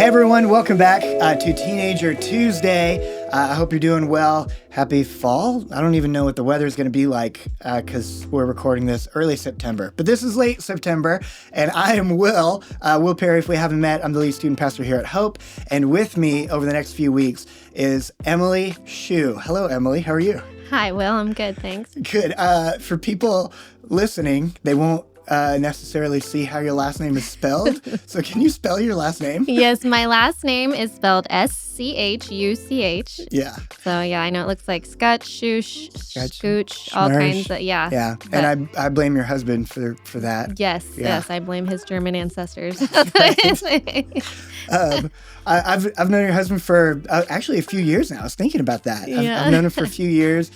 everyone, welcome back to Teenager Tuesday. I hope you're doing well. Happy fall. I don't even know what the weather's going to be like because we're recording this early September. But this is late September, and I am Will Perry. If we haven't met, I'm the lead student pastor here at Hope. And with me over the next few weeks is Emily Shuch. Hello, Emily. How are you? Hi, Will. I'm good, thanks. Good. For people listening, they won't necessarily see how your last name is spelled. So can you spell your last name? Yes, my last name is spelled S-C-H-U-C-H. Yeah. So yeah, I know it looks like Scutch, Shoosh, Scooch, all Schmersh. kinds of, yeah. Yeah, But and I blame your husband for that. yes, Yeah. yes, I blame his German ancestors. I've known your husband for actually a few years now. I was thinking about that. Yeah. I've known him for a few years,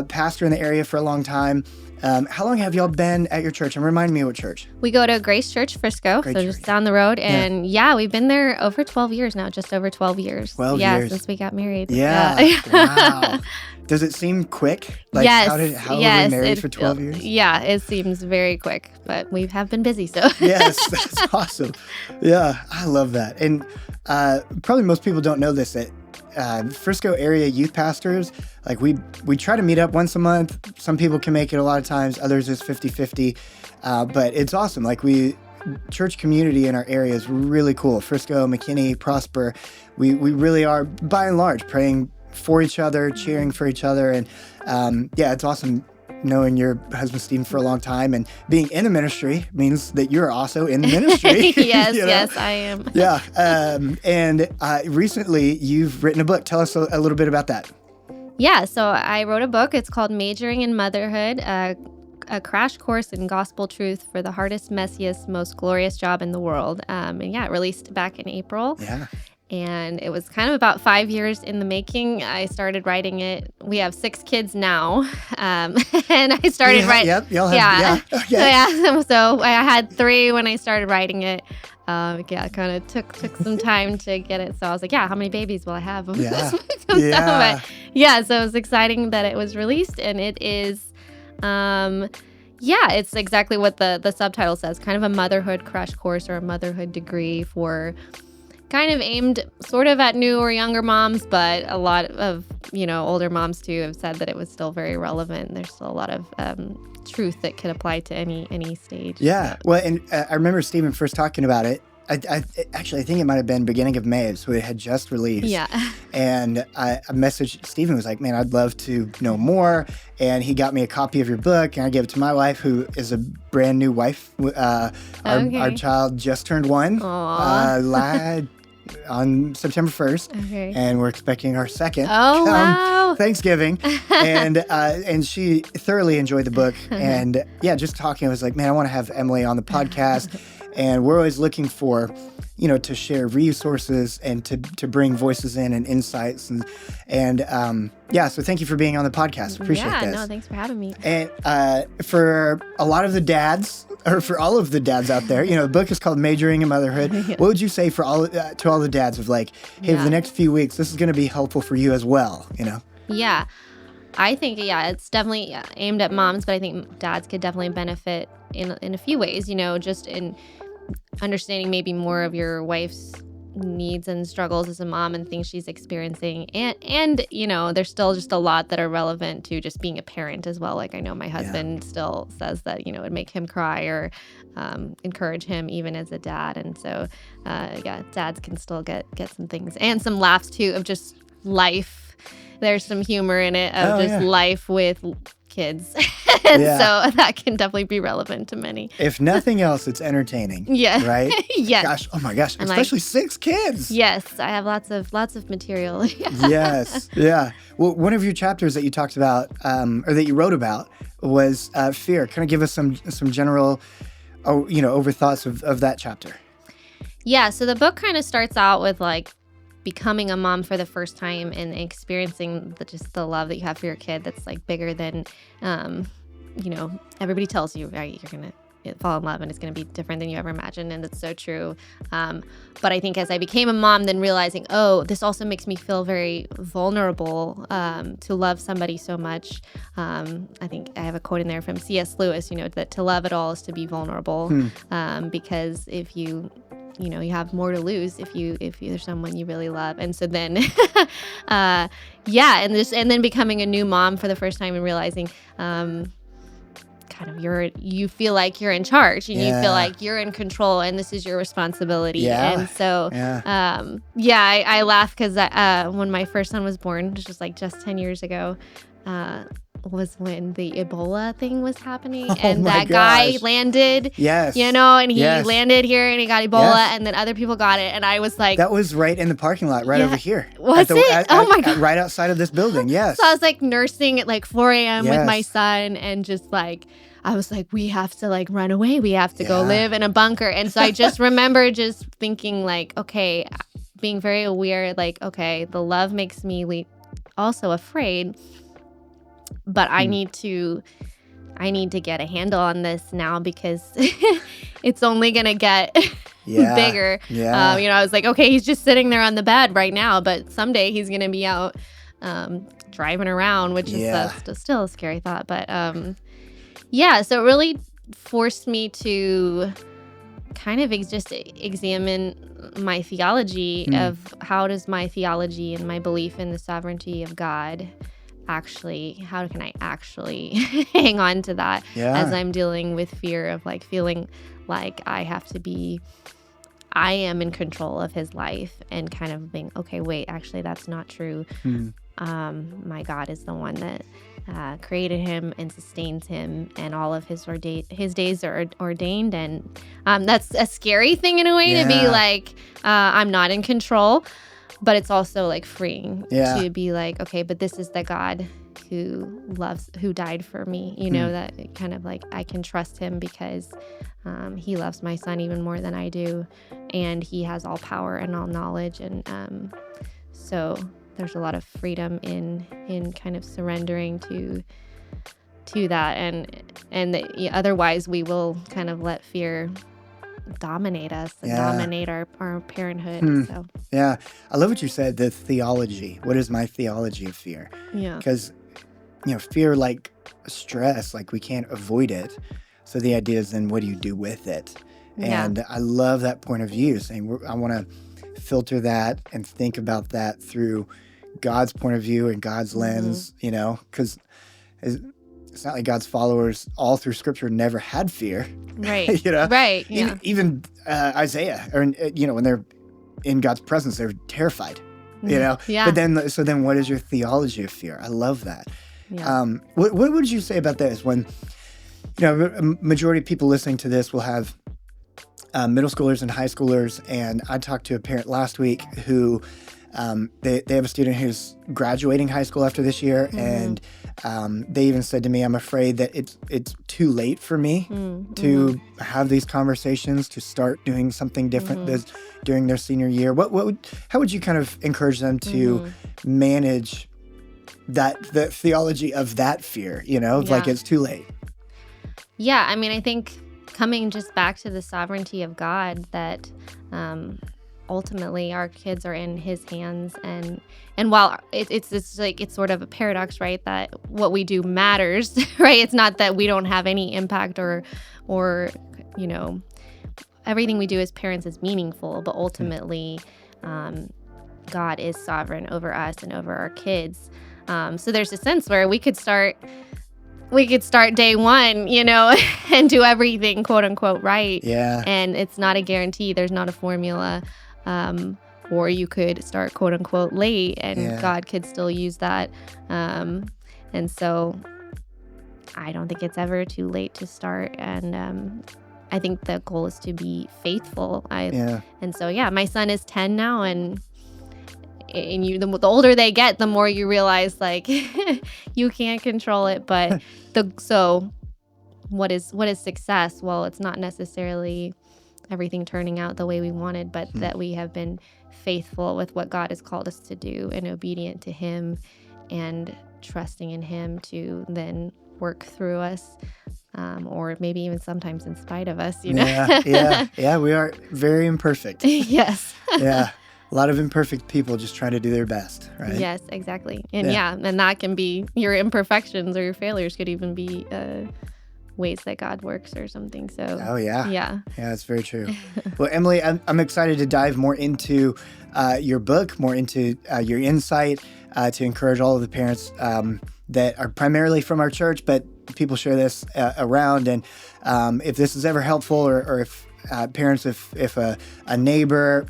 pastor in the area for a long time. How long have y'all been at your church? And remind me what church. We go to Grace Church, Frisco, Great so church. just down the road. And yeah, we've been there over 12 years now, just over 12 years. 12 yeah, years. since we got married. Yeah. Wow. Does it seem quick? Like yes. how were we yes, married for 12 years? Yeah, it seems very quick, but we have been busy, so. Yes, that's awesome. Yeah, I love that. And probably most people don't know this, that Frisco area youth pastors, like we try to meet up once a month. Some people can make it a lot of times, others is 50-50. But it's awesome. Like church community in our area is really cool. Frisco, McKinney, Prosper. We really are, by and large, praying for each other, cheering for each other. And yeah, it's awesome knowing your husband, Stephen, for a long time, and being in the ministry means that you're also in the ministry. Yes, you know? yes, I am. Yeah. And recently you've written a book. Tell us a little bit about that. Yeah, so I wrote a book. It's called Majoring in Motherhood, a crash course in gospel truth for the hardest, messiest, most glorious job in the world. And yeah, it released back in April. Yeah. And it was kind of about 5 years in the making. I started writing it. We have 6 kids now. And I started writing. Yep. Y'all have, Yeah. Okay. So I had 3 when I started writing it. Yeah, kind of took some time to get it. So I was like, yeah, how many babies will I have? Yeah. But yeah, so it was exciting that it was released, and it is, yeah, it's exactly what the subtitle says, kind of a motherhood crash course or a motherhood degree for kind of aimed sort of at new or younger moms, but a lot of, older moms too have said that it was still very relevant. There's still a lot of truth that could apply to any stage. Yeah. Well, and I remember Stephen first talking about it. I think it might have been beginning of May, so it had just released. Yeah. And I messaged Stephen, was like, man, I'd love to know more. And he got me a copy of your book, and I gave it to my wife, who is a brand new wife. Our child just turned 1 on September 1st. Okay. And we're expecting our second. Oh, wow. Thanksgiving. And she thoroughly enjoyed the book. And yeah, just talking, I was like, man, I want to have Emily on the podcast. And we're always looking for, to share resources and to bring voices in and insights. And yeah, so thank you for being on the podcast. Appreciate this. Yeah, no, thanks for having me. And for a lot of the dads, or for all of the dads out there, the book is called Majoring in Motherhood. Yeah. What would you say to all the dads of like, hey, for the next few weeks, this is going to be helpful for you as well, Yeah. I think, it's definitely aimed at moms, but I think dads could definitely benefit in a few ways, just in understanding maybe more of your wife's needs and struggles as a mom and things she's experiencing. And there's still just a lot that are relevant to just being a parent as well. Like I know my husband still says that, it would make him cry or encourage him even as a dad. And so, dads can still get some things and some laughs too of just life. There's some humor in it of life with kids. And so that can definitely be relevant to many. If nothing else, it's entertaining. Yeah. Right? Yes. Gosh, oh my gosh, And especially 6 kids. Yes, I have lots of material. Yes. Yeah. Well, one of your chapters that you talked about, or that you wrote about, was fear. Kind of give us some general, overthoughts of that chapter. Yeah. So the book kind of starts out with like becoming a mom for the first time and experiencing just the love that you have for your kid that's like bigger than, everybody tells you, right, you're going to fall in love and it's going to be different than you ever imagined. And it's so true. But I think as I became a mom, then realizing, this also makes me feel very vulnerable to love somebody so much. I think I have a quote in there from C.S. Lewis, that to love at all is to be vulnerable. Because if you you have more to lose if you're someone you really love. And so then, and then becoming a new mom for the first time and realizing, kind of you feel like you're in charge and you feel like you're in control and this is your responsibility. Yeah. And so, I laugh because when my first son was born, which was like just 10 years ago, was when the Ebola thing was happening, and that guy landed, and he landed here and he got Ebola, and then other people got it, and I was like, that was right in the parking lot, right over here. Was it? Oh my God. Right outside of this building, yes. So I was like nursing at like 4 a.m. with my son, and just like, I was like, we have to like run away. We have to go live in a bunker. And so I just remember just thinking like, okay, being very aware, like, okay, the love makes me also afraid, but I need to get a handle on this now because it's only going to get bigger. Yeah. I was like, okay, he's just sitting there on the bed right now, but someday he's going to be out driving around, which is still a scary thought. But so it really forced me to kind of just examine my theology of how does my theology and my belief in the sovereignty of God how can I actually hang on to that as I'm dealing with fear of like feeling like I am in control of his life, and kind of being, okay, wait, actually that's not true. My God is the one that created him and sustains him, and all of his days are ordained. And that's a scary thing in a way to be like, I'm not in control. But it's also like freeing to be like, okay, but this is the God who died for me, that kind of like I can trust him because he loves my son even more than I do. And he has all power and all knowledge. And so there's a lot of freedom in kind of surrendering to that. And otherwise we will kind of let fear dominate us and dominate our parenthood. So I love what you said, the theology. What is my theology of fear? Because fear, like stress, like we can't avoid it, so the idea is then what do you do with it? And I love that point of view, saying I want to filter that and think about that through God's point of view and God's lens, because it's not like God's followers all through Scripture never had fear. Right. Right. Yeah. Even Isaiah, or when they're in God's presence, they're terrified. Yeah. But then what is your theology of fear? I love that. Yeah. What would you say about this? When a majority of people listening to this will have middle schoolers and high schoolers, and I talked to a parent last week who they have a student who's graduating high school after this year, and they even said to me, I'm afraid that it's too late for me to have these conversations, to start doing something different during their senior year. How would you kind of encourage them to manage the theology of that fear, like it's too late? Yeah, I mean, I think coming just back to the sovereignty of God, that ultimately our kids are in his hands, and while it's like it's sort of a paradox, right, that what we do matters, right? It's not that we don't have any impact or everything we do as parents is meaningful, but ultimately God is sovereign over us and over our kids. So there's a sense where we could start day one, and do everything quote unquote right. Yeah. And it's not a guarantee. There's not a formula. Or you could start quote unquote late, and God could still use that. And so I don't think it's ever too late to start. And I think the goal is to be faithful. And so, my son is 10 now, and the older they get, the more you realize like you can't control it. But so what is success? Well, it's not necessarily everything turning out the way we wanted, but that we have been faithful with what God has called us to do and obedient to him and trusting in him to then work through us, or maybe even sometimes in spite of us, Yeah, we are very imperfect. Yes. Yeah. A lot of imperfect people just trying to do their best, right? Yes, exactly. And and that can be your imperfections or your failures could even be ways that God works or something. So, Oh, yeah. yeah. Yeah, that's very true. Well, Emily, I'm excited to dive more into your book, more into your insight to encourage all of the parents that are primarily from our church, but people share this around. And if this is ever helpful, or if parents, if a neighbor,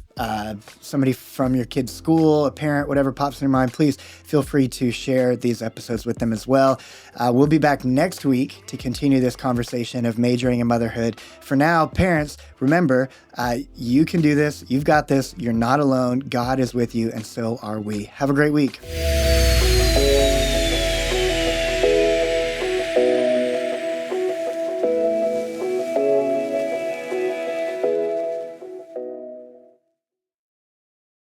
somebody from your kid's school, a parent, whatever pops in your mind, please feel free to share these episodes with them as well. We'll be back next week to continue this conversation of majoring in motherhood. For now, parents, remember, you can do this. You've got this. You're not alone. God is with you, and so are we. Have a great week.